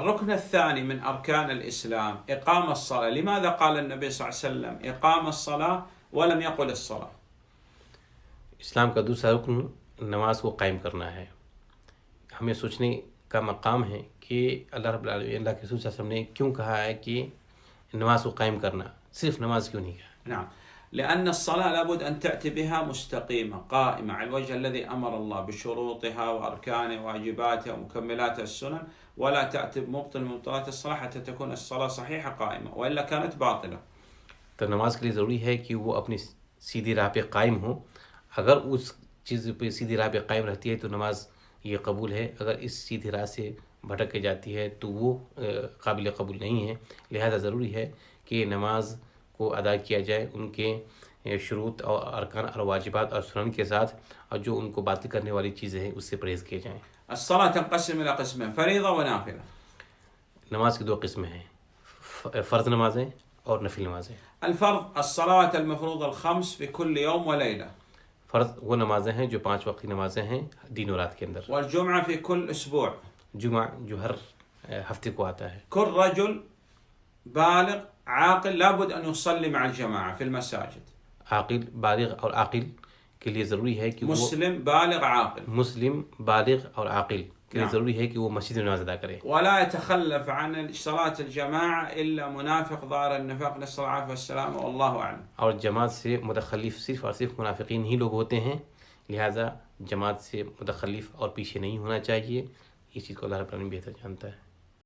الركن الثاني من أركان الإسلام إقام الصلاة. لماذا قال النبي صلى الله عليه وسلم إقام الصلاة ولم يقل الصلاة؟ اسلام کا دوسرا رکن نماز کو قائم کرنا ہے. ہمیں سوچنے کا مقام ہے کہ اللہ رب العالمین اللہ کے رسول صلی اللہ علیہ وسلم نے کیوں کہا ہے کہ نماز کو قائم کرنا، صرف نماز کیوں نہیں کہا؟ نعم، لأن الصلاة لابد أن تأتي بها مستقيمة قائمة على الوجه الذي أمر الله بشروطها وأركانها وواجباتها ومكملات السنن، ولا تأتي بمبطل من مبطلات الصلاة حتى تكون الصلاة صحيحة قائمة وإلا كانت باطلة. تو نماز کے لیے ضروری ہے کہ وہ اپنی سیدھی راہ پہ قائم ہو. اگر اس چیز پہ سیدھی راہ پہ قائم رہتی ہے تو نماز یہ قبول ہے، اگر اس سیدھی راہ سے بھٹک کے جاتی ہے تو وہ قابل قبول نہیں ہے. لہذا ضروری ہے کہ نماز کو ادا کیا جائے ان کے شروط اور ارکان اور واجبات اور سنن کے ساتھ، اور جو ان کو باطل کرنے والی چیزیں ہیں اس سے پرہیز کیے جائیں. الصلاة تنقسم إلى قسمين، فريضة ونافلة. نماز کی دو قسمیں ہیں، فرض نمازیں اور نفل نمازیں. الفرض الصلوات المفروضة الخمس في كل يوم وليلة، فرض وہ نمازیں ہیں جو 5 وقتی نمازیں ہیں دن و رات کے اندر. والجمعة في كل أسبوع. جمعہ جو ہر ہفتے کو آتا ہے. كل رجل بالغ عاقل لابد أن يصلي مع الجماعة في المساجد. عاقل بالغ اور عاقل کے لیے ضروری ہے کہ وہ مسلم بالغ عاقل، مسلم بالغ اور عاقل کے لیے نعم. ضروری ہے کہ وہ مسجد میں نماز ادا کرے. ولا يتخلف عن صلاة الجماعة إلا منافق ظاهر النفاق، نسأل الله العافية والسلامة والله أعلم. اور جماعت سے متخلف صرف اور صرف منافقین ہی لوگ ہوتے ہیں، لہٰذا جماعت سے متخلف اور پیچھے نہیں ہونا چاہیے. اس چیز کو اللہ رب العالمین بہتر جانتا ہے.